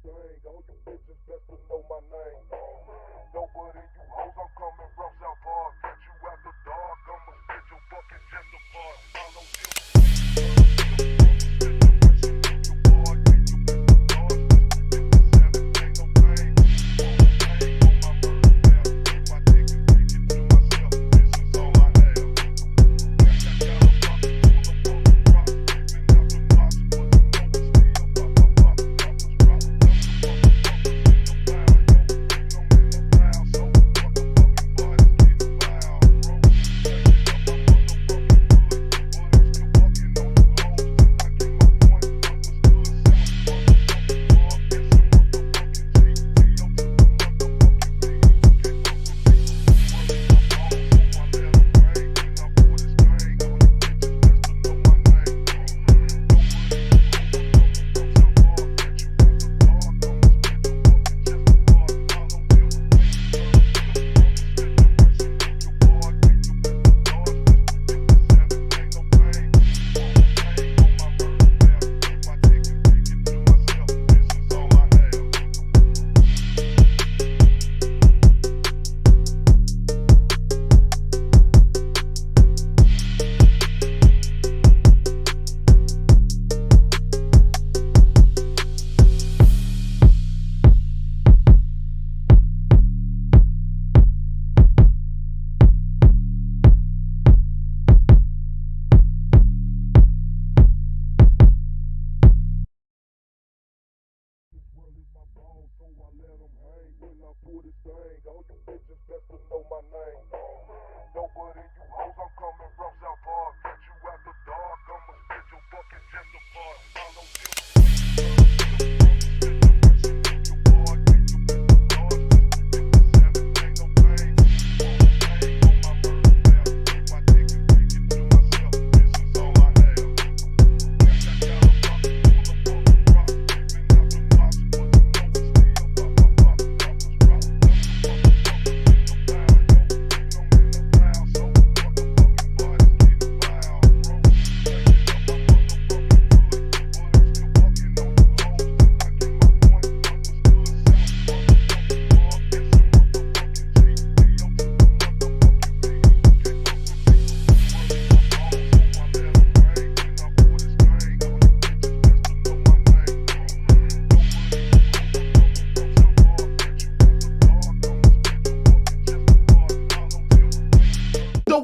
thing. All you bitches best to know my name. Nobody you hoes, I'm coming from South Park. Catch you after dark, I'ma spit your fucking chest apart. Follow you.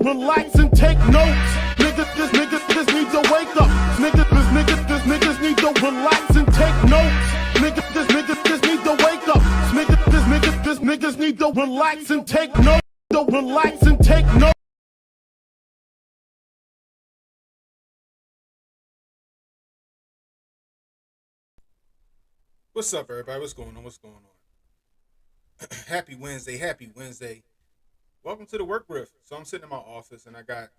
Relax and take notes. Niggas need to wake up. Niggas need to relax and take notes. Niggas need to wake up. Niggas need to relax and take notes. Relax and take notes. What's up, everybody? What's going on? Happy Wednesday. Welcome to the work riff. So I'm sitting in my office and I got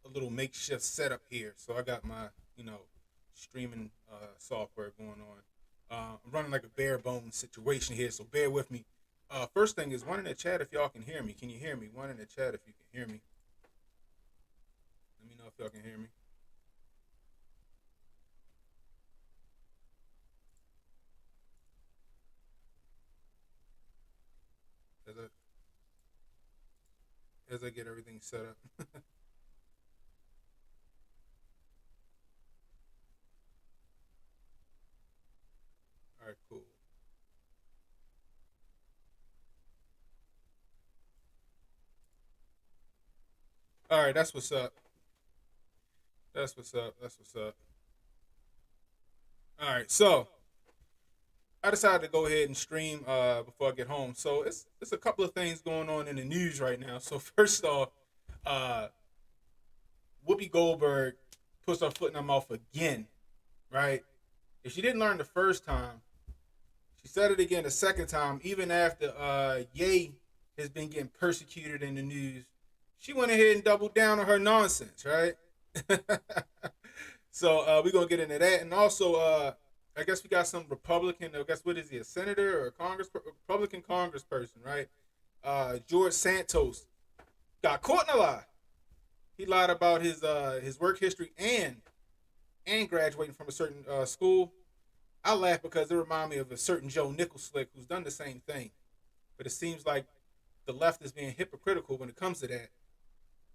a little makeshift setup here. So I got my, streaming software going on. I'm running like a bare bones situation here, so bear with me. First thing is, one in the chat if y'all can hear me. Can you hear me? One in the chat if you can hear me. Let me know if y'all can hear me. As I get everything set up. All right, cool. All right, that's what's up. All right, so I decided to go ahead and stream before I get home. So it's a couple of things going on in the news right now. So first off, Whoopi Goldberg puts her foot in her mouth again, right? If she didn't learn the first time, she said it again the second time, even after Ye has been getting persecuted in the news. She went ahead and doubled down on her nonsense, right? So we're going to get into that. And also, I guess we got some Republican, I guess, what is he, a senator or a Republican congressperson, right? George Santos got caught in a lie. He lied about his work history and graduating from a certain school. I laugh because it reminds me of a certain Joe Nickel slick who's done the same thing. But it seems like the left is being hypocritical when it comes to that.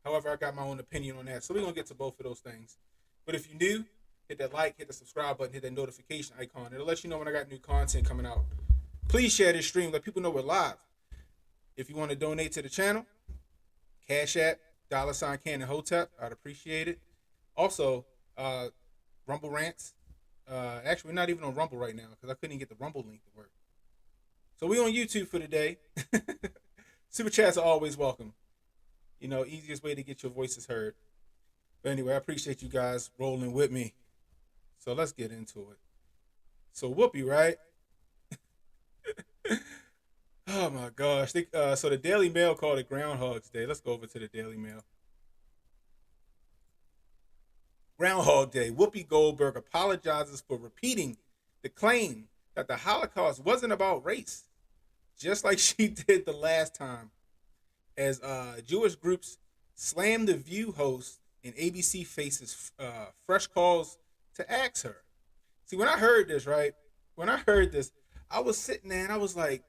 However, I got my own opinion on that. So we're going to get to both of those things. But if you're new, hit that like, hit the subscribe button, hit that notification icon. It'll let you know when I got new content coming out. Please share this stream. Let people know we're live. If you want to donate to the channel, Cash App, $Cannon Hotep. I'd appreciate it. Also, Rumble Rants. Actually, we're not even on Rumble right now because I couldn't even get the Rumble link to work. So we on YouTube for today. Super chats are always welcome. You know, easiest way to get your voices heard. But anyway, I appreciate you guys rolling with me. So let's get into it. So Whoopi, right? Oh my gosh. So the Daily Mail called it Groundhog's Day. Let's go over to the Daily Mail. Groundhog Day. Whoopi Goldberg apologizes for repeating the claim that the Holocaust wasn't about race, just like she did the last time, as Jewish groups slammed the View host and ABC faces fresh calls to axe her. See, when I heard this, right? When I heard this, I was sitting there and I was like,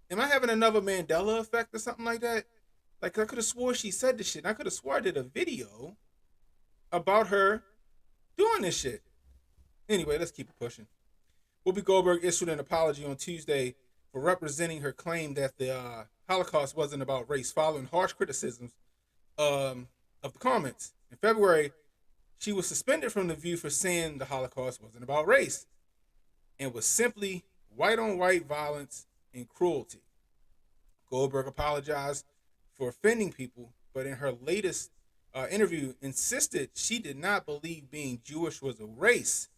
am I having another Mandela effect or something like that? Like, I could have swore she said this shit. I could have swore I did a video about her doing this shit. Anyway, let's keep it pushing. Whoopi Goldberg issued an apology on Tuesday for representing her claim that the Holocaust wasn't about race, following harsh criticisms of the comments. In February, she was suspended from The View for saying the Holocaust wasn't about race and was simply white-on-white violence and cruelty. Goldberg apologized for offending people, but in her latest interview insisted she did not believe being Jewish was a race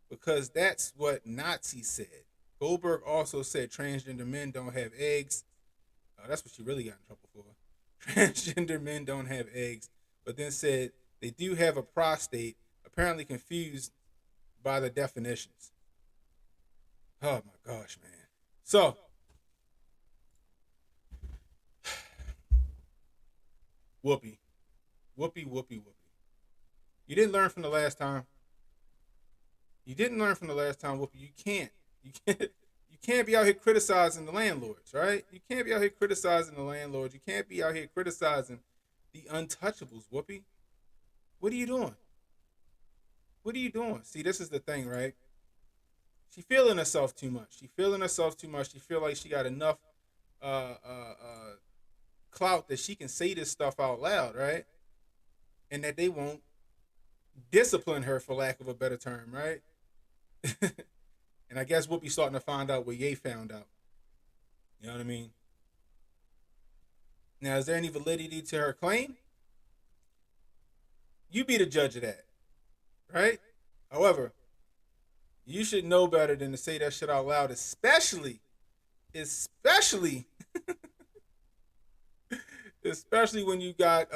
because that's what Nazis said. Goldberg also said transgender men don't have eggs. That's what she really got in trouble for. Transgender men don't have eggs, but then said they do have a prostate, apparently confused by the definitions. Oh my gosh, man. So, Whoopi. You didn't learn from the last time. Whoopi. You can't be out here criticizing the landlords, right? You can't be out here criticizing the landlords. You can't be out here criticizing the untouchables, Whoopi. What are you doing? See, this is the thing, right? She feeling herself too much. She feel like she got enough clout that she can say this stuff out loud, right? And that they won't discipline her, for lack of a better term, right? And I guess Whoopi's starting to find out what Ye found out. You know what I mean? Now, is there any validity to her claim? You be the judge of that, right? However, you should know better than to say that shit out loud, especially when you got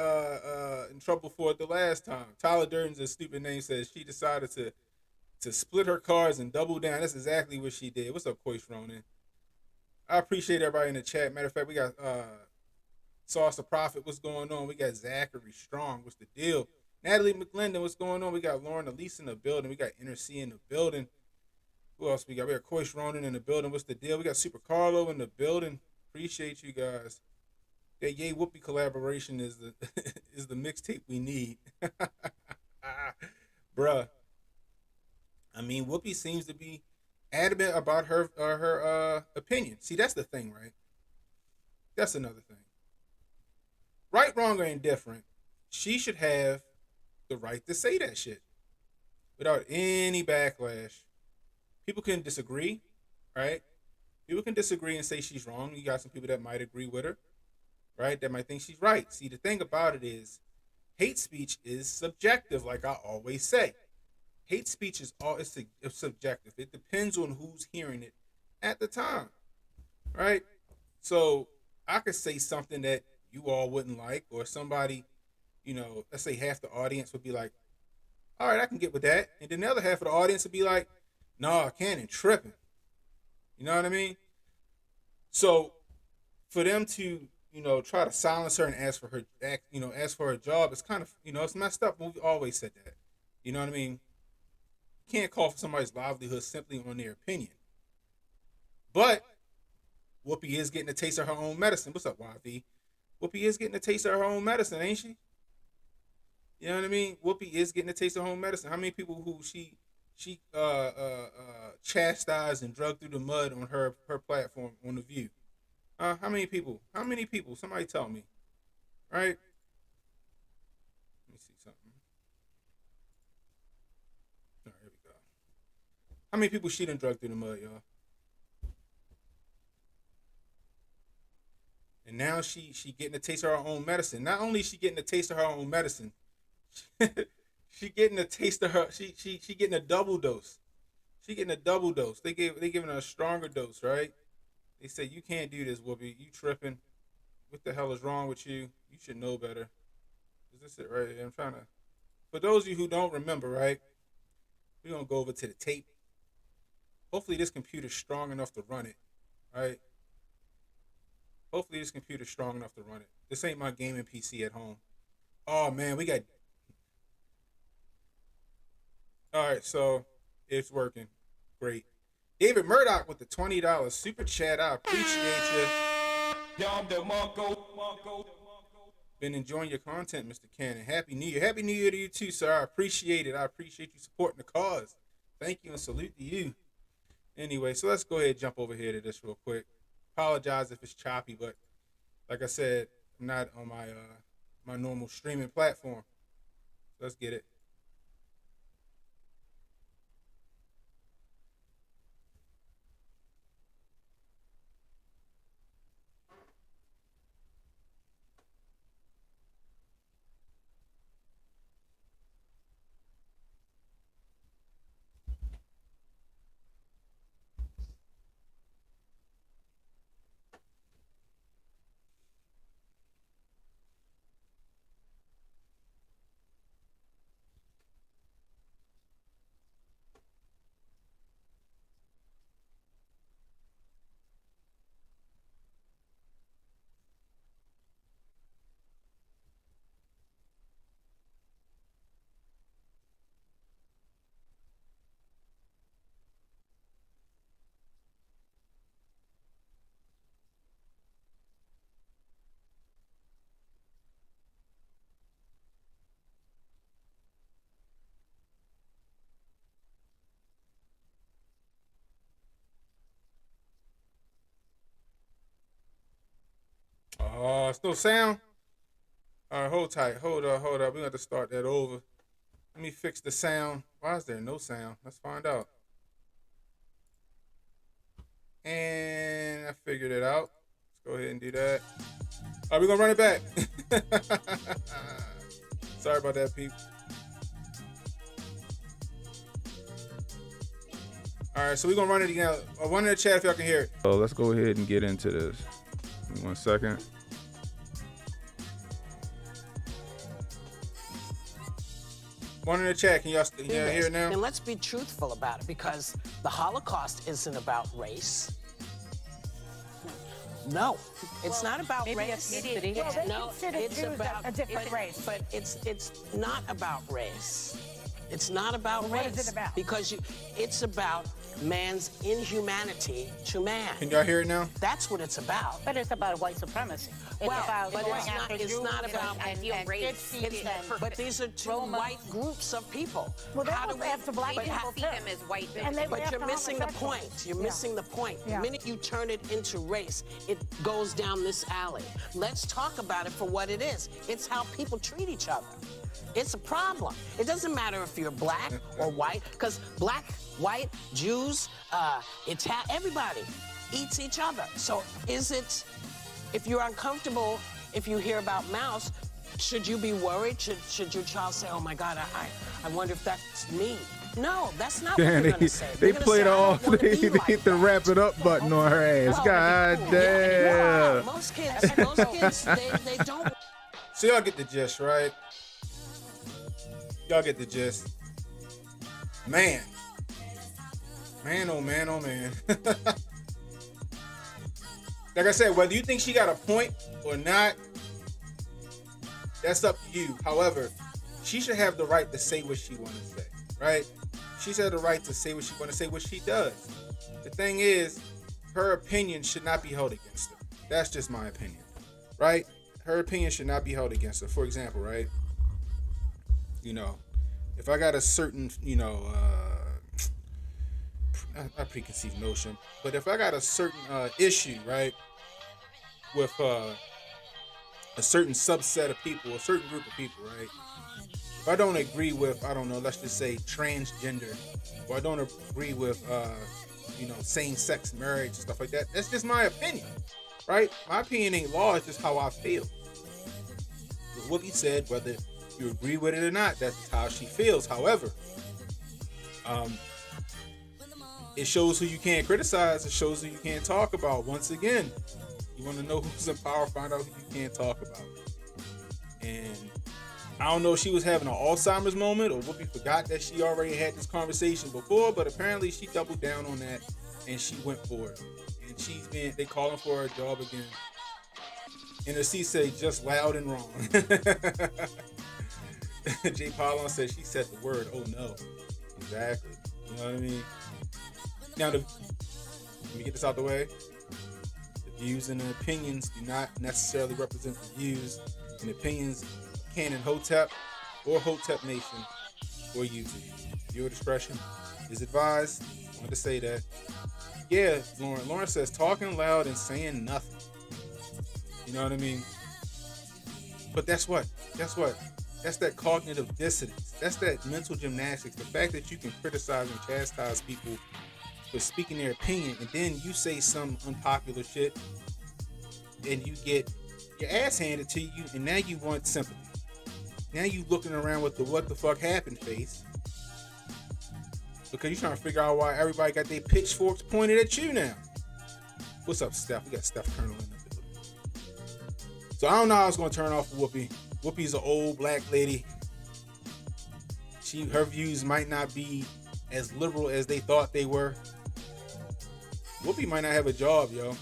in trouble for it the last time. Tyler Durden's a stupid name says she decided to split her cards and double down. That's exactly what she did. What's up, Koish Ronan? I appreciate everybody in the chat. Matter of fact, we got Sauce the Prophet. What's going on? We got Zachary Strong. What's the deal? Natalie McLendon. What's going on? We got Lauren Elise in the building. We got Inner C in the building. Who else we got? We got Koish Ronan in the building. What's the deal? We got Super Carlo in the building. Appreciate you guys. That Ye Whoopi collaboration is the is the mixtape we need. Bruh. I mean, Whoopi seems to be adamant about her opinion. See, that's the thing, right? That's another thing. Right, wrong, or indifferent, she should have the right to say that shit without any backlash. People can disagree, right? People can disagree and say she's wrong. You got some people that might agree with her, right? That might think she's right. See, the thing about it is, hate speech is subjective, like I always say. Hate speech is it's subjective. It depends on who's hearing it at the time, right? So I could say something that you all wouldn't like, or somebody, you know, let's say half the audience would be like, all right, I can get with that. And then the other half of the audience would be like, nah, Cannon tripping. You know what I mean? So for them to, you know, try to silence her and ask for her job, it's kind of, you know, it's messed up. We always said that. You know what I mean? You can't call for somebody's livelihood simply on their opinion. But Whoopi is getting a taste of her own medicine. What's up, YV? Whoopi is getting a taste of her own medicine, ain't she? You know what I mean? Whoopi is getting a taste of her own medicine. How many people who she chastised and drugged through the mud on her platform on The View? How many people? How many people? Somebody tell me. Right? Let me see something. All right, here we go. How many people she done drugged through the mud, y'all? And now she getting a taste of her own medicine. Not only is she getting a taste of her own medicine, she getting a taste of her. She getting a double dose. She getting a double dose. They giving her a stronger dose, right? They say you can't do this, Whoopi. You tripping. What the hell is wrong with you? You should know better. Is this it right here? I'm trying to. For those of you who don't remember, right? We're gonna go over to the tape. Hopefully this computer's strong enough to run it, right? Hopefully this computer's strong enough to run it. This ain't my gaming PC at home. Oh man, we got. All right, so it's working. Great. David Murdoch with the $20 super chat. I appreciate you. Been enjoying your content, Mr. Cannon. Happy New Year. Happy New Year to you too, sir. I appreciate it. I appreciate you supporting the cause. Thank you and salute to you. Anyway, so let's go ahead and jump over here to this real quick. Apologize if it's choppy, but like I said, I'm not on my my normal streaming platform. So let's get it. Still sound? All right, hold tight. Hold up. We're going to have to start that over. Let me fix the sound. Why is there no sound? Let's find out. And I figured it out. Let's go ahead and do that. All right, we're going to run it back. Sorry about that, people. All right, so we're going to run it again. One in the chat if y'all can hear it. So let's go ahead and get into this. Give me 1 second. One in the chat. Can y'all hear it now? And let's be truthful about it, because the Holocaust isn't about race. No, it's not about race. No, it's about a different race. But it's not about race. It's not about race. What is it about? Because it's about man's inhumanity to man. Can y'all hear it now? That's what it's about. But it's about white supremacy. It's Well, about but going it's after not. It's Jews not about. and race. But these are two Romans. white groups of people. Well, they How was do we- after black but people how- too. them as white And they were But you're after missing the homosexuals. point. You're missing the point. Yeah. The minute you turn it into race, it goes down this alley. Let's talk about it for what it is. It's how people treat each other. It's a problem. It doesn't matter if you're black or white, because black, white, Jews, everybody eats each other. So is it, if you're uncomfortable, if you hear about mouse, should you be worried? Should your child say, oh my God, I wonder if that's me? No, that's not what Damn, they're gonna say. they They're gonna played say, I off. don't wanna They be like hit the that. wrap it up button on her ass. Oh, God yeah, damn. most kids, they don't. So y'all get the gist, right? Y'all get the gist. Man, oh man, oh man. Like I said, whether you think she got a point or not, that's up to you. However, she should have the right to say what she wants to say, right? She's had the right to say what she want to say, what she does. The thing is, her opinion should not be held against her. That's just my opinion, right? Her opinion should not be held against her. For example, right? You know, if I got a certain, not preconceived notion, but if I got a certain issue, right, with a certain subset of people, a certain group of people, right? If I don't agree with, I don't know, let's just say transgender, or I don't agree with, same-sex marriage and stuff like that, that's just my opinion, right? My opinion ain't law, it's just how I feel. What Whoopi said, whether you agree with it or not, that's just how she feels. However, it shows who you can't criticize, it shows who you can't talk about. Once again, you want to know who's in power, find out who you can't talk about. And I don't know if she was having an Alzheimer's moment or Whoopi forgot that she already had this conversation before, but apparently she doubled down on that and she went for it. And they calling for her job again. And the C say just loud and wrong. Jay Paulon said she said the word, oh no. Exactly. You know what I mean? Now, let me get this out the way. The views and the opinions do not necessarily represent the views and opinions of Canon Hotep or Hotep Nation or YouTube. Viewer discretion is advised. I wanted to say that. Yeah, Lauren. Lauren says talking loud and saying nothing. You know what I mean? But that's what? That's that cognitive dissonance. That's that mental gymnastics. The fact that you can criticize and chastise people for speaking their opinion, and then you say some unpopular shit, and you get your ass handed to you, and now you want sympathy. Now you looking around with the what the fuck happened face, because you're trying to figure out why everybody got their pitchforks pointed at you now. What's up, Steph? We got Steph Colonel in the building. So I don't know how it's gonna turn off for Whoopi. Whoopi's an old black lady. Her views might not be as liberal as they thought they were. Whoopi might not have a job, yo.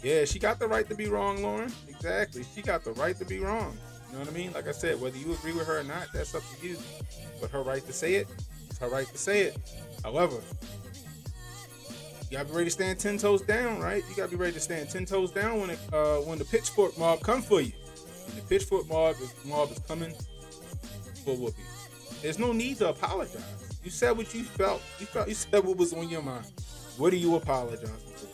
Yeah, she got the right to be wrong, Lauren. Exactly. She got the right to be wrong. You know what I mean? Like I said, whether you agree with her or not, that's up to you. But her right to say it, it's her right to say it. However, you gotta be ready to stand 10 toes down, right? You gotta be ready to stand 10 toes down when the pitchfork mob come for you. And the pitchfork mob is coming for Whoopi. There's no need to apologize. You said what you felt. You said what was on your mind. What are you apologizing for?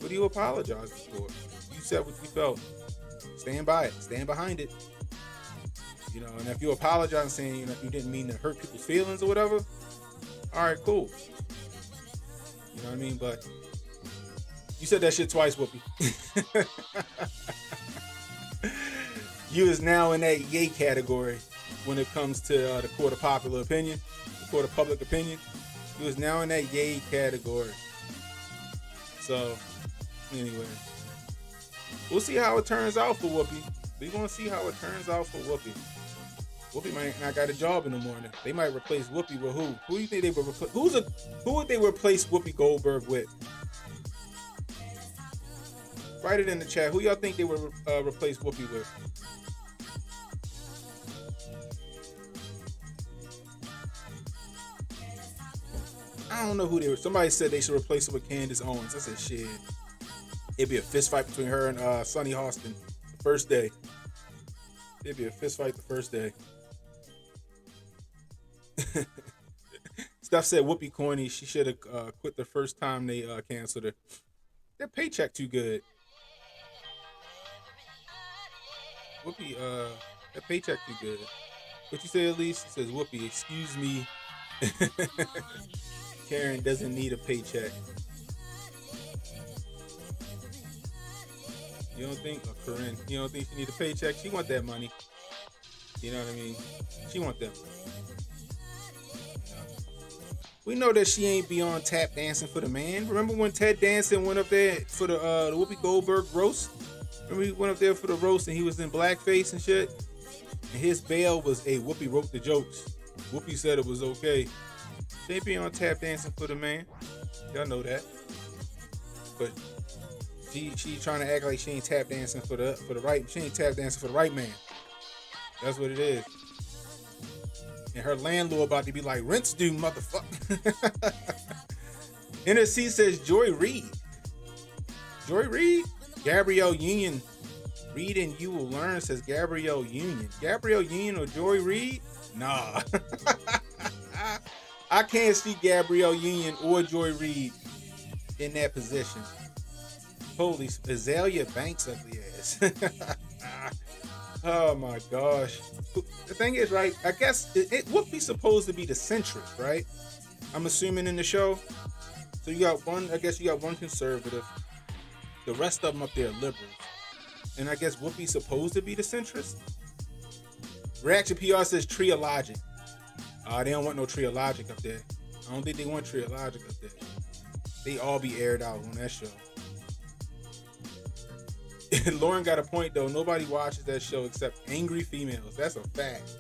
What are you apologizing for? You said what you felt. Stand by it. Stand behind it. You know, and if you apologize saying you didn't mean to hurt people's feelings or whatever, all right, cool. You know what I mean? But you said that shit twice, Whoopi. You is now in that yay category when it comes to the court of popular opinion, the court of public opinion. You is now in that yay category. So, anyway, we'll see how it turns out for Whoopi. We're going to see how it turns out for Whoopi. Whoopi might not got a job in the morning. They might replace Whoopi with who? Who do you think they would replace? Who would they replace Whoopi Goldberg with? Write it in the chat. Who y'all think they would replace Whoopi with? I don't know who they were. Somebody said they should replace her with Candace Owens. I said, shit. It'd be a fist fight between her and Sonny Hostin the first day. It'd be a fist fight the first day. Steph said Whoopi corny. She should have quit the first time they canceled her. Their paycheck too good. Whoopi, that paycheck too good. What you say, Elise? It says Whoopi, excuse me. Karen doesn't need a paycheck. You don't think, Corinne, you don't think she need a paycheck? She want that money. You know what I mean? She want that money. We know that she ain't be on tap dancing for the man. Remember when Ted Danson went up there for the Whoopi Goldberg roast? Remember he went up there for the roast and he was in blackface and shit? And his bail was, hey, Whoopi wrote the jokes. Whoopi said it was okay. She ain't be on tap dancing for the man. Y'all know that. But she trying to act like she ain't tap dancing for the right. She ain't tap dancing for the right man. That's what it is. And her landlord about to be like, rent's due, motherfucker. NSC says Joy Reid. Joy Reid? Gabrielle Union. Read and you will learn, says Gabrielle Union. Gabrielle Union or Joy Reid? Nah. I can't see Gabrielle Union or Joy Reid in that position. Holy Azalea Banks ugly ass. Oh my gosh. The thing is, right, I guess it would be supposed to be the centrist, right? I'm assuming in the show. So you got one, I guess you got one conservative. The rest of them up there are liberals. And I guess Whoopi's supposed to be the centrist? Reaction PR says Tree of Logic. They don't want no Tree of Logic up there. I don't think they want Tree of Logic up there. They all be aired out on that show. Lauren got a point though. Nobody watches that show except angry females. That's a fact.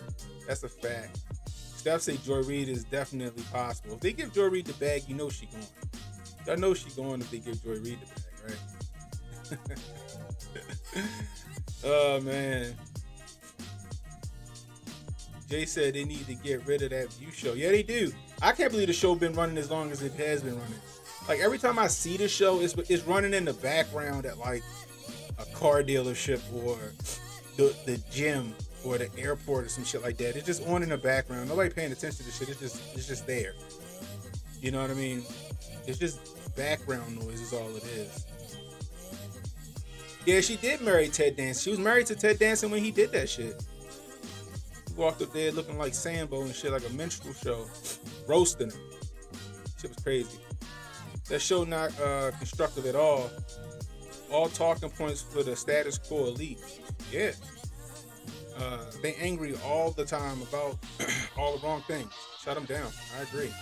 That's a fact. Steph say Joy Reid is definitely possible. If they give Joy Reid the bag, you know she going. Y'all know she going if they give Joy Reid the bag, right? Oh man. Jay said they need to get rid of that View show. Yeah, they do. I can't believe the show been running as long as it has been running. Like every time I see the show, it's running in the background at like a car dealership or the gym or the airport or some shit like that. It's just on in the background. Nobody paying attention to shit. It's just there. You know what I mean? It's just background noise is all it is. Yeah, she did marry Ted Danson. She was married to Ted Danson when he did that shit. He walked up there looking like Sambo and shit, like a minstrel show, roasting him. Shit was crazy. That show not constructive at all. All talking points for the status quo elite. Yeah. They angry all the time about all the wrong things. Shut them down. I agree.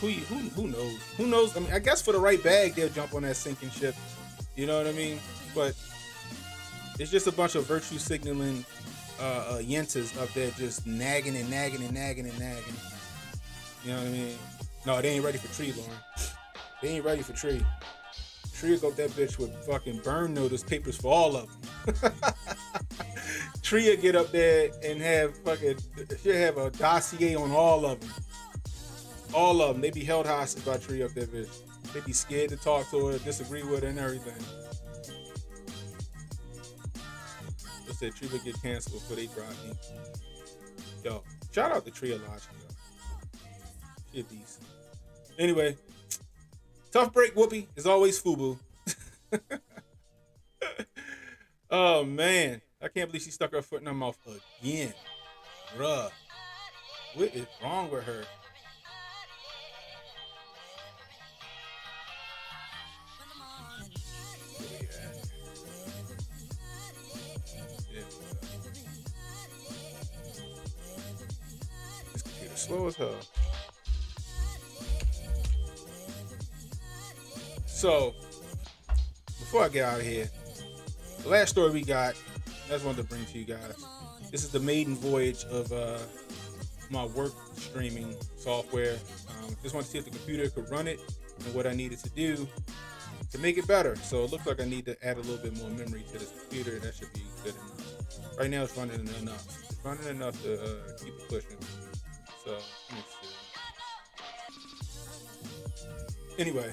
Who knows? Who knows? I mean, I guess for the right bag, they'll jump on that sinking ship. You know what I mean? But it's just a bunch of virtue signaling yentas up there just nagging and nagging and nagging and nagging. You know what I mean? No, they ain't ready for Tree, Lauren. They ain't ready for Tree. Tree will go that bitch with fucking burn notice papers for all of them. Tree will get up there and have fucking, she'll have a dossier on all of them. All of them. They be held hostage by Tree up there, bitch. They be scared to talk to her, disagree with her and everything. They said Tree would get canceled before they drop me. Yo, shout out to Tree a lot, yo. She a beast. Anyway, tough break, Whoopi. As always, FUBU. Oh, man. I can't believe she stuck her foot in her mouth again. Bruh. What is wrong with her? This computer slow as hell. So, before I get out of here, the last story we got, I just wanted to bring to you guys. This is the maiden voyage of my work streaming software. Just wanted to see if the computer could run it and what I needed to do to make it better. So it looks like I need to add a little bit more memory to this computer. That should be good enough. Right now it's running enough. It's running enough to keep it pushing. So, let me see. Anyway,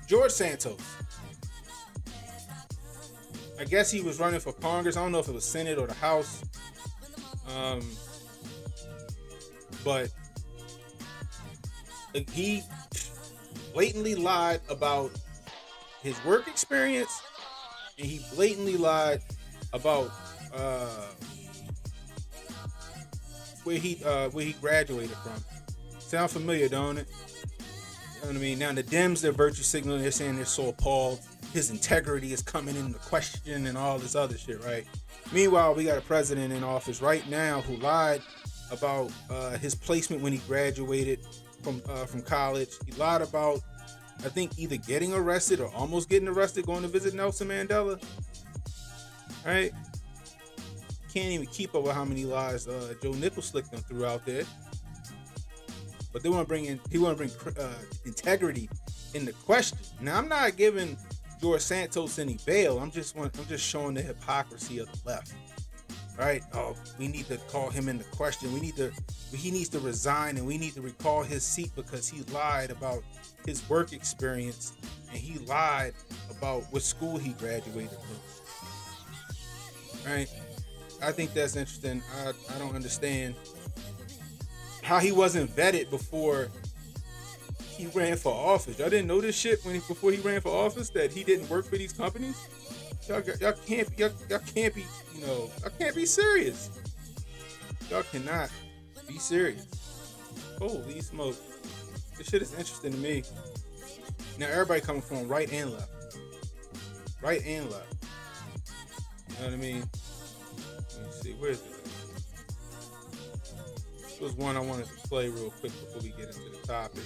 George Santos. I guess he was running for Congress. I don't know if it was Senate or the House. But he blatantly lied about his work experience, and he blatantly lied about where he graduated from. Sound familiar, don't it? You know what I mean? Now the Dems, they're virtue signaling. They're saying they're so appalled. His integrity is coming into question and all this other shit, right? Meanwhile, we got a president in office right now who lied about his placement when he graduated from college. He lied about, I think, either getting arrested or almost getting arrested going to visit Nelson Mandela. Right? Can't even keep up with how many lies Joe Nichols slicked them through out there. But he want to bring integrity into question. Now, I'm not giving George Santos any bail. I'm just showing the hypocrisy of the left. right? Oh, we need to call him into question. He needs to resign, and we need to recall his seat because he lied about his work experience, and he lied about what school he graduated from. Right? I think that's interesting. I don't understand how he wasn't vetted before he ran for office. Y'all didn't know this shit before he ran for office, that he didn't work for these companies. Y'all can't be, y'all can't be serious. Y'all cannot be serious. Holy smoke. This shit is interesting to me. Now everybody coming from right and left. Right and left. You know what I mean? Let me see, where is it? This was one I wanted to play real quick before we get into the topic.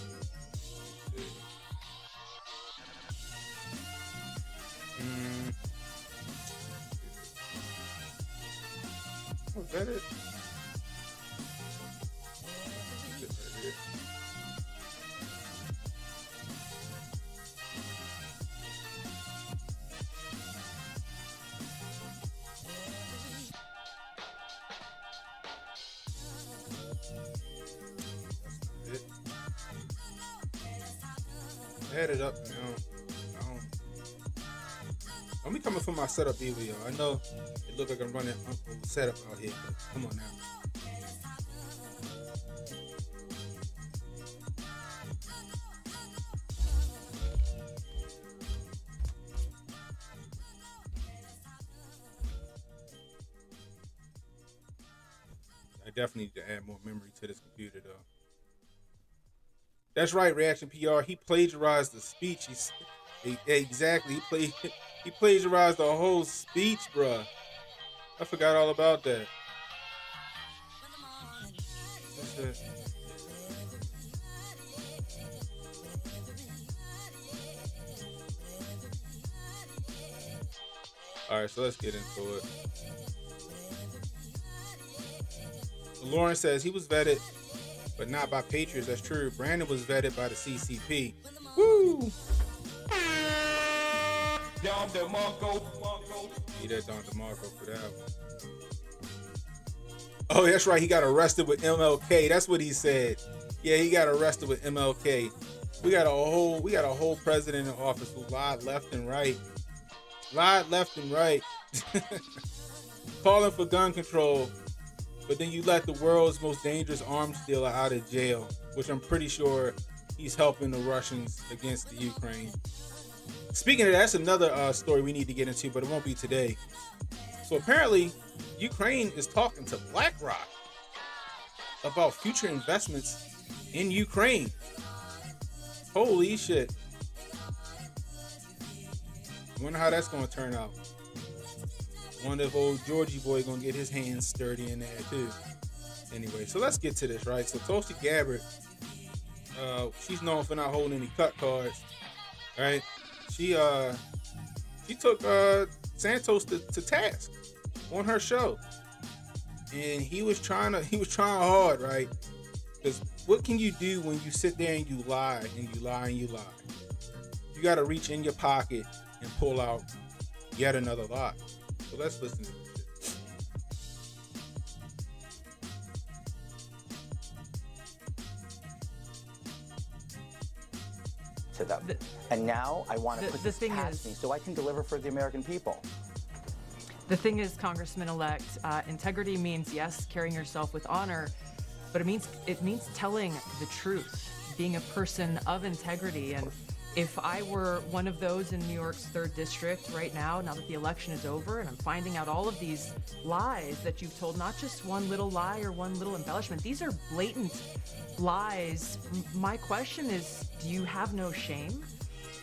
Was that it? Is it right here? That's it. I had it up now. I'm coming from my setup video. I know it looks like I'm running Uncle setup out here, but come on now. I definitely need to add more memory to this computer, though. That's right, Reaction PR. He plagiarized the speech. Exactly. He plagiarized the whole speech, bruh. I forgot all about that. All right, so let's get into it. Lauren says he was vetted, but not by Patriots. That's true. Brandon was vetted by the CCP. Woo! Don DeMarco. Need that Don DeMarco for that one. Oh, that's right. He got arrested with MLK. That's what he said. Yeah, he got arrested with MLK. We got a whole president in office who lied left and right. Calling for gun control, but then you let the world's most dangerous arms dealer out of jail, which I'm pretty sure he's helping the Russians against the Ukraine. Speaking of that, that's another story we need to get into, but it won't be today. So apparently, Ukraine is talking to BlackRock about future investments in Ukraine. Holy shit. Wonder how that's going to turn out. Wonder if old Georgie boy going to get his hands sturdy in there too. Anyway, so let's get to this, right? So Tulsi Gabbard, she's known for not holding any cut cards, right? She took Santos to task on her show, and he was trying hard, right? Because what can you do when you sit there and you lie and you lie and you lie? You got to reach in your pocket and pull out yet another lie. So let's listen to this. To them. And now I want to put this past me so I can deliver for the American people. The thing is, Congressman-elect, integrity means, yes, carrying yourself with honor, but it means telling the truth, being a person of integrity. And if I were one of those in New York's 3rd District right now that the election is over, and I'm finding out all of these lies that you've told, not just one little lie or one little embellishment, these are blatant lies. My question is, do you have no shame?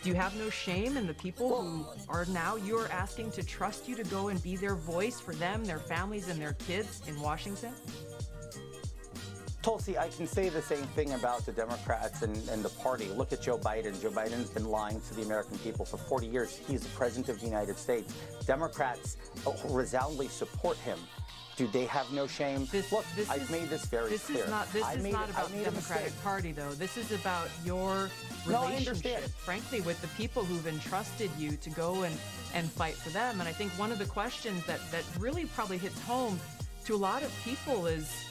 Do you have no shame in the people who are now you're asking to trust you to go and be their voice for them, their families, and their kids in Washington? Tulsi, I can say the same thing about the Democrats and the party. Look at Joe Biden. Joe Biden's been lying to the American people for 40 years. He's the president of the United States. Democrats resoundingly support him. Do they have no shame? I've made this very clear. This is not about the Democratic Party, though. This is about your relationship, frankly, with the people who've entrusted you to go and fight for them. And I think one of the questions that really probably hits home to a lot of people is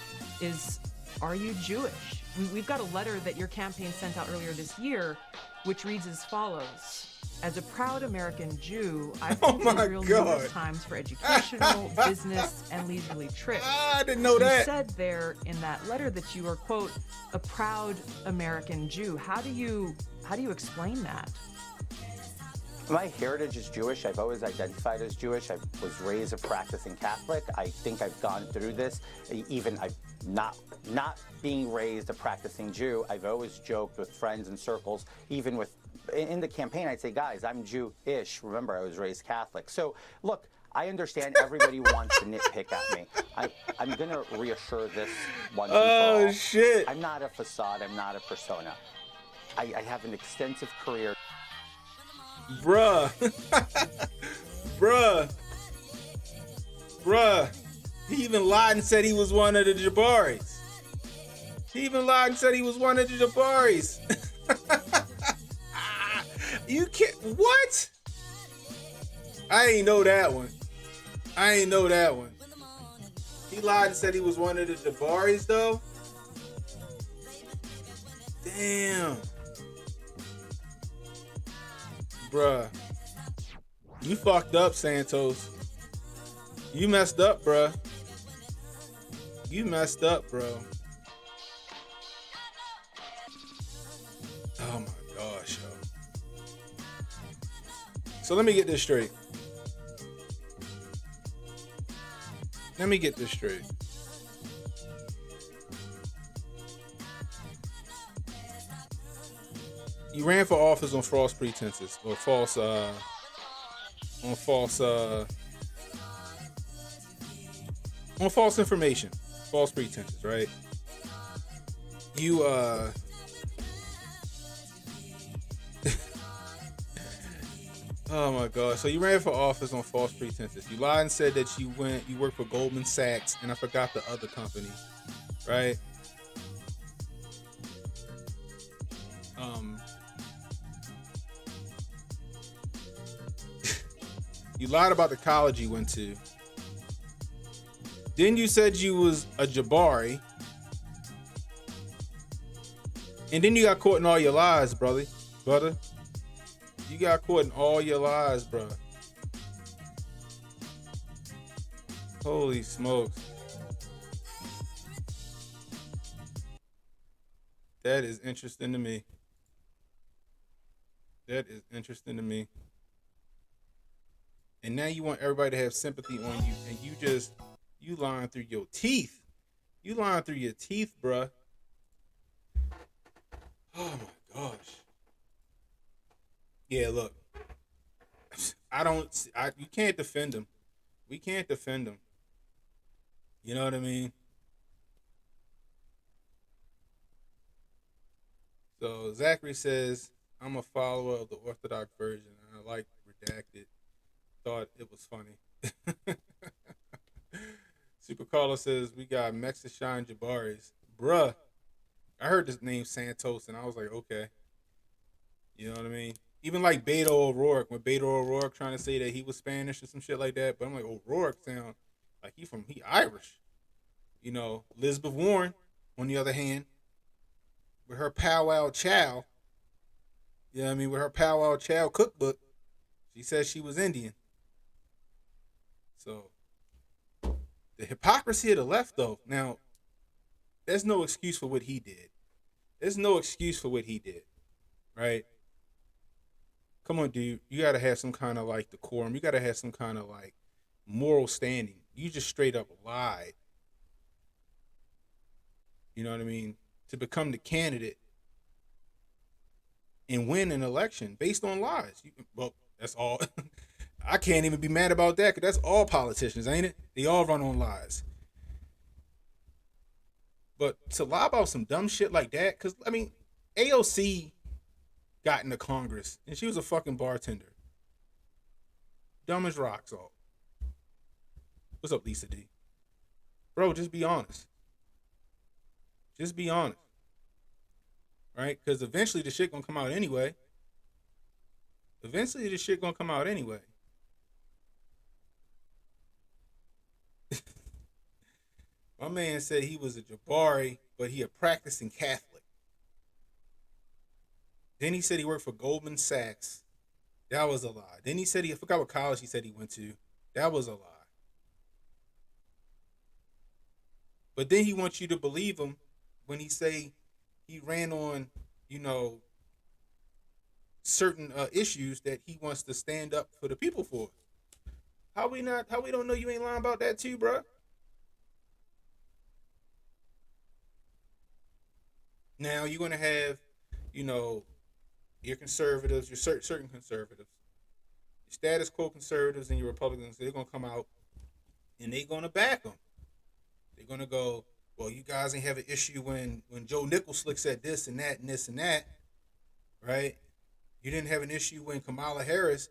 are you Jewish? We've got a letter that your campaign sent out earlier this year, which reads as follows. As a proud American Jew, I've been to Israel numerous times for educational, business, and leisurely trips. I didn't know that. You said there in that letter that you are, quote, a proud American Jew. How do you explain that? My heritage is Jewish. I've always identified as Jewish. I was raised a practicing Catholic. I think I've gone through this. Even I've not being raised a practicing Jew, I've always joked with friends and circles, even in the campaign, I'd say, guys, I'm Jewish. Remember, I was raised Catholic. So, look, I understand everybody wants to nitpick at me. I'm going to reassure this once and for all. Oh, shit. I'm not a facade. I'm not a persona. I have an extensive career. Bruh. Bruh. He even lied and said he was one of the Jabaris. You can't. What? I ain't know that one. He lied and said he was one of the Jabaris, though. Damn. Bruh. You fucked up, Santos. You messed up, bruh. Bro. Oh my gosh, yo. So let me get this straight. You ran for office on false pretenses or false information, false pretenses, right? You oh my God. So you ran for office on false pretenses. You lied and said that you worked for Goldman Sachs, and I forgot the other company, right? You lied about the college you went to. Then you said you was a Jabari. And then you got caught in all your lies, brother. You got caught in all your lies, bro. Holy smokes. That is interesting to me. And now you want everybody to have sympathy on you, and you lying through your teeth. You lying through your teeth, bruh. Oh my gosh. Yeah, look. You can't defend him. We can't defend him. You know what I mean? So Zachary says, I'm a follower of the Orthodox version. I like redacted. Thought it was funny. Super Caller says, we got Mexican Jabaris. Bruh. I heard this name Santos and I was like, okay. You know what I mean? Even like Beto O'Rourke, when Beto O'Rourke trying to say that he was Spanish or some shit like that. But I'm like, O'Rourke sound like he Irish. You know, Elizabeth Warren, on the other hand, with her powwow chow, you know what I mean? With her powwow chow cookbook, she says she was Indian. So, the hypocrisy of the left, though. Now, there's no excuse for what he did. Right? Come on, dude. You got to have some kind of, like, decorum. You got to have some kind of, like, moral standing. You just straight up lied. You know what I mean? To become the candidate and win an election based on lies. Well, that's all. I can't even be mad about that because that's all politicians, ain't it? They all run on lies. But to lie about some dumb shit like that, because, I mean, AOC got into Congress and she was a fucking bartender. Dumb as rocks all. What's up, Lisa D? Bro, just be honest. Just be honest. Right? Because eventually the shit gonna come out anyway. My man said he was a Jabari, but he a practicing Catholic. Then he said he worked for Goldman Sachs. That was a lie. Then he said I forgot what college he said he went to. That was a lie. But then he wants you to believe him when he say he ran on, you know, certain issues that he wants to stand up for the people for. How we don't know you ain't lying about that too, bro? Now you're gonna have, you know, your conservatives, your certain conservatives, your status quo conservatives, and your Republicans. They're gonna come out and they're gonna back them. They're gonna go, well, you guys ain't have an issue when Joe Nichols slick said this and that and this and that, right? You didn't have an issue when Kamala Harris,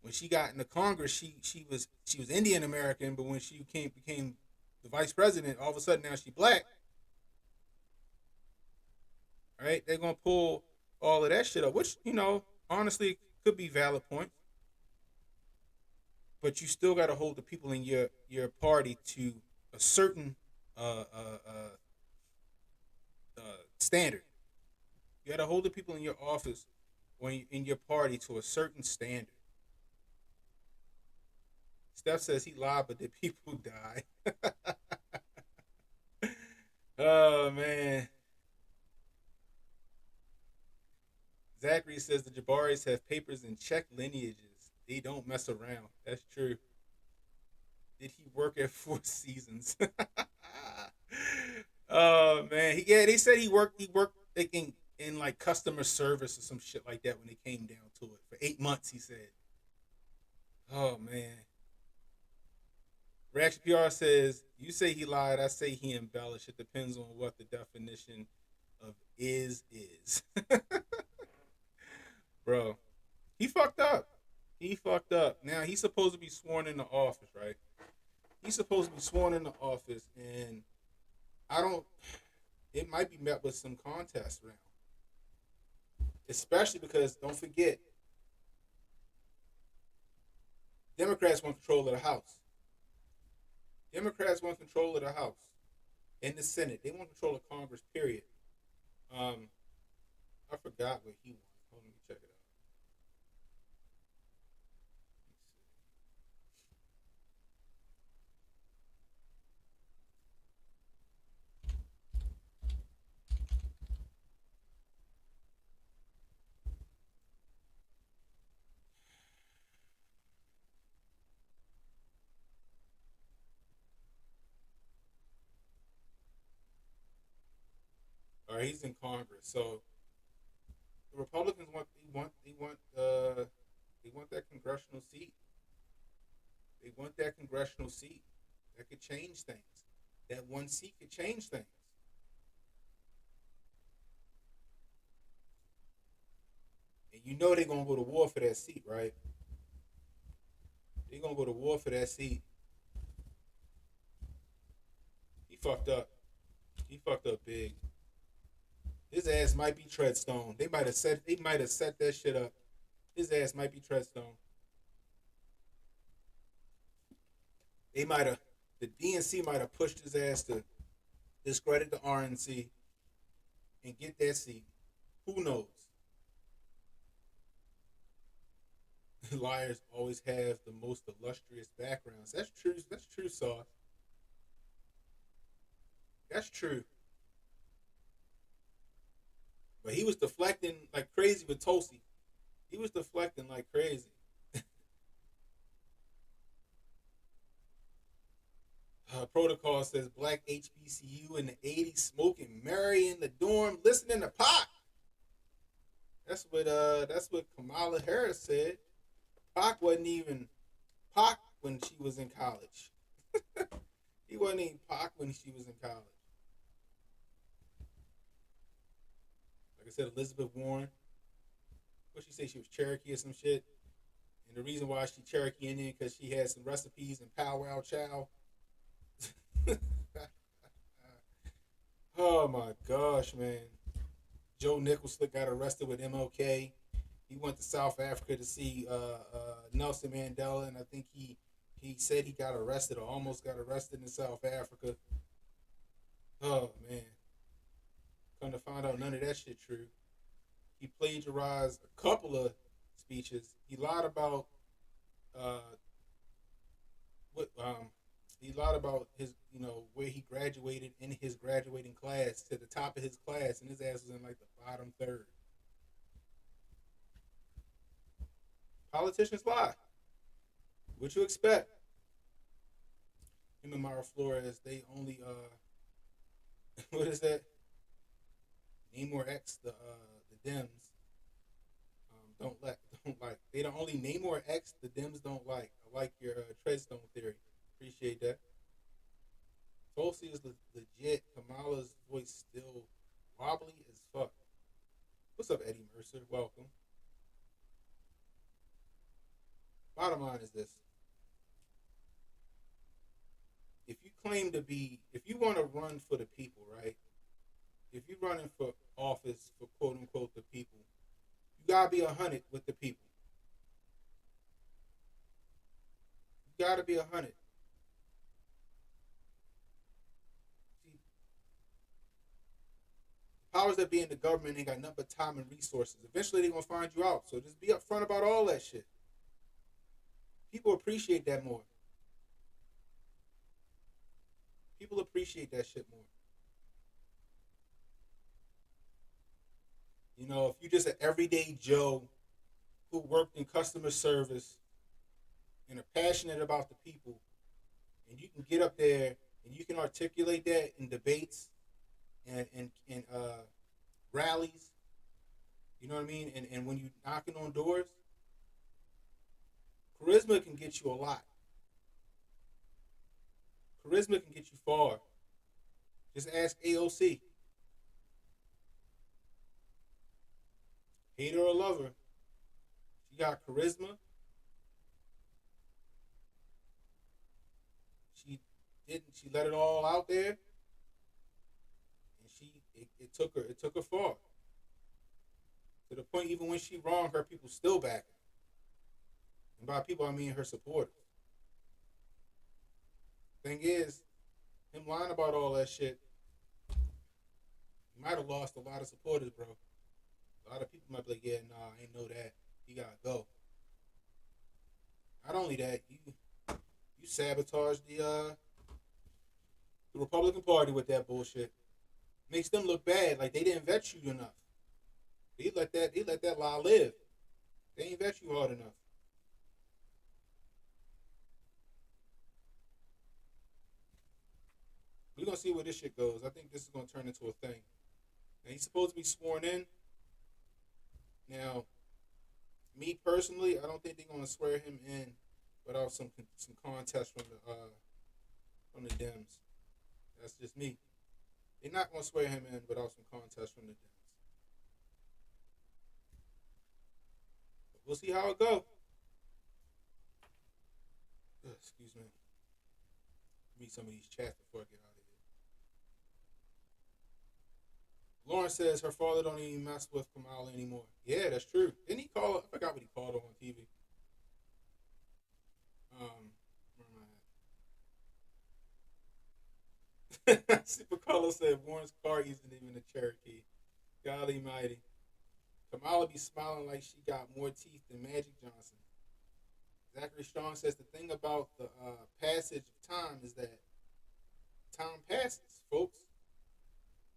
when she got into Congress, she was Indian American, but when she became the vice president, all of a sudden now she black. Right? They're gonna pull all of that shit up, which, you know, honestly could be valid points. But you still gotta hold the people in your party to a certain standard. You gotta hold the people in your office in your party to a certain standard. Steph says he lied, but the people die. Oh man. Zachary says the Jabaris have papers and check lineages. They don't mess around. That's true. Did he work at Four Seasons? Oh man, they said he worked like in like customer service or some shit like that when it came down to it for 8 months. He said. Oh man. Reaction PR says you say he lied. I say he embellished. It depends on what the definition of is. Bro, he fucked up. He fucked up. Now he's supposed to be sworn into office, right? He's supposed to be sworn into office, and it might be met with some contest around. Especially because, don't forget, Democrats want control of the House. Democrats want control of the House and the Senate. They want control of Congress, period. I forgot what he won. Hold on, let me check it out. All right, he's in Congress. So the Republicans want that congressional seat. They want that congressional seat. That could change things. That one seat could change things. And you know they're gonna go to war for that seat, right? They're gonna go to war for that seat. He fucked up. He fucked up big. His ass might be Treadstone. They might have set that shit up. His ass might be Treadstone. The DNC might have pushed his ass to discredit the RNC and get that seat. Who knows? Liars always have the most illustrious backgrounds. That's true. That's true, Sauce. That's true. But he was deflecting like crazy with Tulsi. He was deflecting like crazy. Protocol says black HBCU in the 80s smoking Mary in the dorm, listening to Pac. That's what Kamala Harris said. Pac wasn't even Pac when she was in college. He wasn't even Pac when she was in college. Like I said, Elizabeth Warren. What she say? She was Cherokee or some shit. And the reason why she Cherokee Indian because she had some recipes in Pow Wow Chow. Oh my gosh, man. Joe Nichols got arrested with MLK. He went to South Africa to see Nelson Mandela, and I think he said he got arrested or almost got arrested in South Africa. Oh man, come to find out, none of that shit true. He plagiarized a couple of speeches. He lied about uh, what he lied about his, where he graduated in his graduating class to the top of his class, and his ass was in like the bottom third. Politicians lie. What you expect? Him and Mara Flores, they only what is that? Namor X, the Dems don't like. They don't only Namor X, the Dems don't like. I like your treadstone theory. Appreciate that. Tulsi is legit. Kamala's voice still wobbly as fuck. What's up, Eddie Mercer? Welcome. Bottom line is this. If you want to run for the people, right? If you're running for office for quote unquote the people, you gotta be 100 with the people. You gotta be 100. See, powers that be in the government ain't got nothing but time and resources. Eventually they're gonna find you out. So just be upfront about all that shit. People appreciate that more. People appreciate that shit more. If you're just an everyday Joe who worked in customer service and are passionate about the people, and you can get up there and you can articulate that in debates and rallies, you know what I mean? And when you're knocking on doors, charisma can get you a lot. Charisma can get you far. Just ask AOC. Hater or lover, she got charisma. She let it all out there, and it took her far. To the point, even when she wrong, her people still back her. And by people, I mean her supporters. Thing is, him lying about all that shit, he might have lost a lot of supporters, bro. A lot of people might be like, yeah, nah, I ain't know that. You gotta go. Not only that, you sabotage the Republican Party with that bullshit. Makes them look bad, like they didn't vet you enough. They let that lie live. They ain't vet you hard enough. We're gonna see where this shit goes. I think this is gonna turn into a thing. Now he's supposed to be sworn in. Now, me personally, I don't think they're gonna swear him in without some contest from the Dems. That's just me. They're not gonna swear him in without some contest from the Dems. But we'll see how it goes. Excuse me. Read some of these chats before I get out of here. Lauren says her father don't even mess with Kamala anymore. Yeah, that's true. Didn't he call her? I forgot what he called her on TV. Where am I at? Super Carlos said Warren's car isn't even a Cherokee. Golly mighty. Kamala be smiling like she got more teeth than Magic Johnson. Zachary Strong says the thing about the passage of time is that time passes, folks.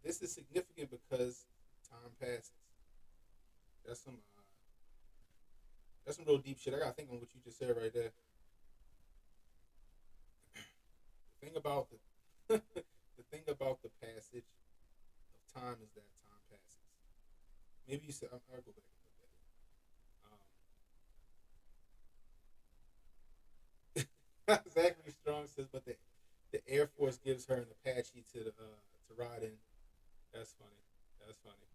This is significant because time passes. That's some real deep shit. I gotta think on what you just said right there. The thing about the thing about the passage of time is that time passes. Maybe you said I'll go back and look at it. Zachary Strong says, but the Air Force gives her an Apache to ride in. That's funny. That's funny.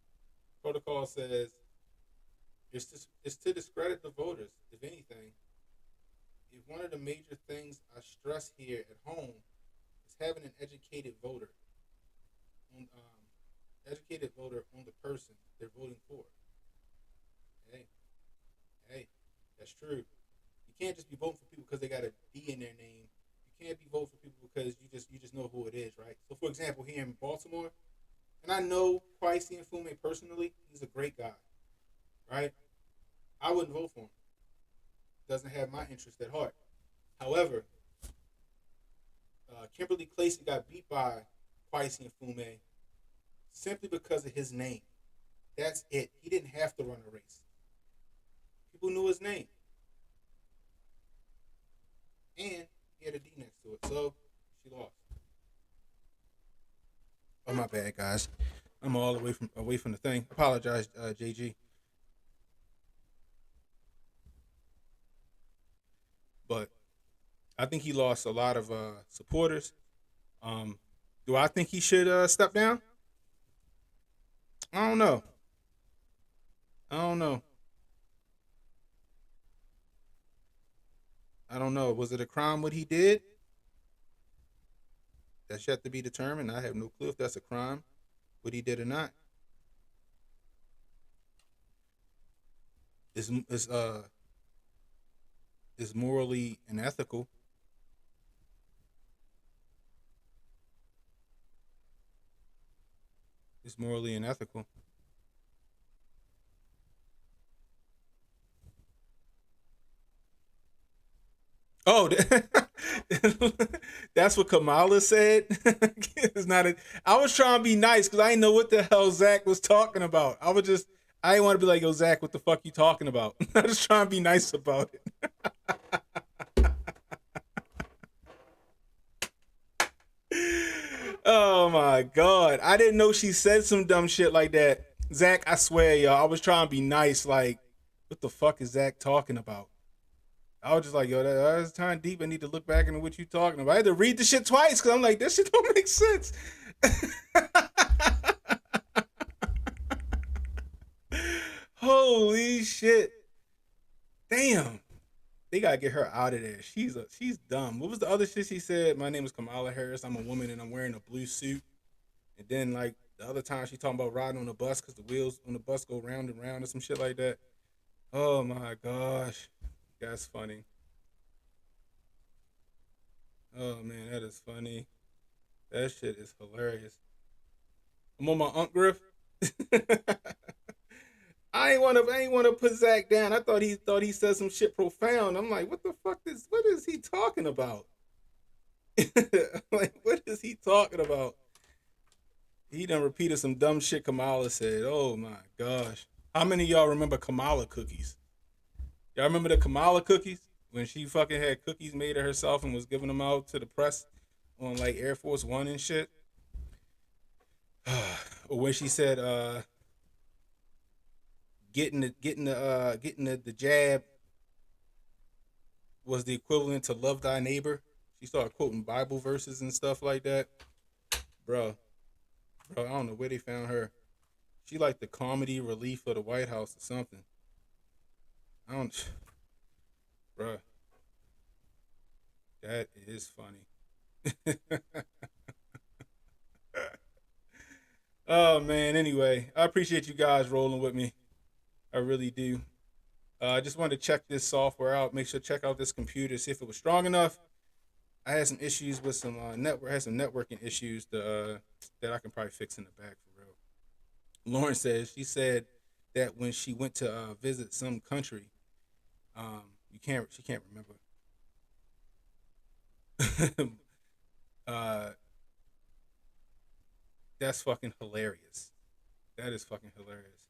Protocol says it's to discredit the voters. If anything, if one of the major things I stress here at home is having an educated voter on the person they're voting for. Hey, that's true. You can't just be voting for people because they got a D in their name. You can't be voting for people because you just know who it is, right? So, for example. example, here in Baltimore, and I know Kwesi and Fume personally, he's a great guy, right? I wouldn't vote for him. Doesn't have my interest at heart. However, Kimberly Clayson got beat by Kwesi and Fume simply because of his name. That's it. He didn't have to run a race. People knew his name. And he had a D next to it. So she lost. Oh, my bad, guys. I'm all away from the thing. Apologize, JG. But I think he lost a lot of supporters. Do I think he should step down? I don't know. I don't know. Was it a crime what he did? That's yet to be determined. I have no clue if that's a crime, what he did or not. Is morally unethical. It's morally unethical. Oh, that's what Kamala said. It's not a. I was trying to be nice because I didn't know what the hell Zach was talking about. I didn't want to be like, yo, Zach, what the fuck you talking about? I was trying to be nice about it. Oh my God. I didn't know she said some dumb shit like that. Zach, I swear, y'all, I was trying to be nice. Like, what the fuck is Zach talking about? I was just like, yo, that's time deep. I need to look back into what you talking about. I had to read the shit twice because I'm like, this shit don't make sense. Holy shit. Damn. They gotta get her out of there. She's dumb. What was the other shit she said? My name is Kamala Harris. I'm a woman and I'm wearing a blue suit. And then like the other time she talking about riding on the bus because the wheels on the bus go round and round or some shit like that. Oh my gosh. That's funny. Oh man, that is funny. That shit is hilarious. I'm on my Unc Griff. I ain't wanna put Zach down. I thought he said some shit profound. I'm like, what is he talking about? Like, what is he talking about? He done repeated some dumb shit Kamala said. Oh my gosh. How many of y'all remember Kamala cookies? Y'all remember the Kamala cookies? When she fucking had cookies made of herself and was giving them out to the press on like Air Force One and shit? Or when she said getting the jab was the equivalent to love thy neighbor. She started quoting Bible verses and stuff like that. Bro, I don't know where they found her. She like the comedy relief of the White House or something. Bruh. That is funny. Oh man, anyway, I appreciate you guys rolling with me. I really do. I just wanted to check this software out, make sure to check out this computer, see if it was strong enough. I had some issues with some networking issues that I can probably fix in the back for real. Lauren says she said that when she went to visit some country, she can't remember. That's fucking hilarious. That is fucking hilarious.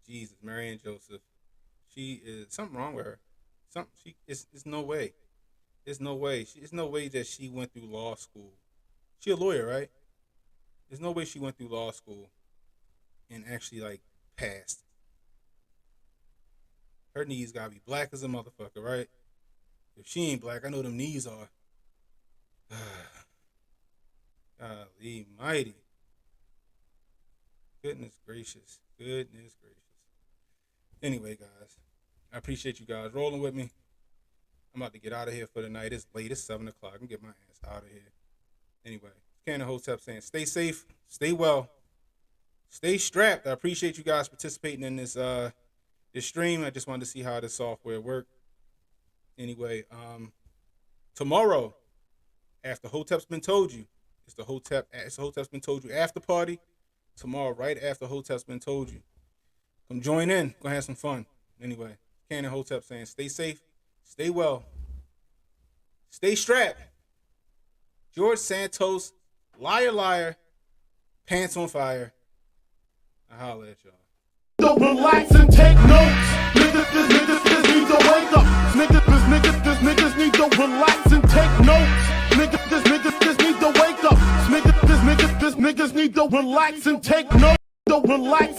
Jesus, Marianne Joseph. She is something wrong with her. It's no way. There's no way. There's no way that she went through law school. She a lawyer, right? There's no way she went through law school and actually like passed. Her knees gotta be black as a motherfucker, right? If she ain't black, I know them knees are. Golly mighty. Goodness gracious. Anyway, guys, I appreciate you guys rolling with me. I'm about to get out of here for the night. It's late. It's 7 o'clock. I can get my ass out of here. Anyway, Cannon Hotep saying, stay safe, stay well, stay strapped. I appreciate you guys participating in this stream. I just wanted to see how this software worked. Anyway, tomorrow, after Hotep's been told you. It's the Hotep's been told you after party tomorrow, right after Hotep's been told you. Come join in. Gonna have some fun. Anyway, Ken and Hotep saying, stay safe, stay well, stay strapped. George Santos, liar, liar, pants on fire. I holla at y'all. So relax and take notes. Niggas need to wake up. Niggas need to relax and take notes. Niggas need to wake up. Niggas need to relax and take notes. To relax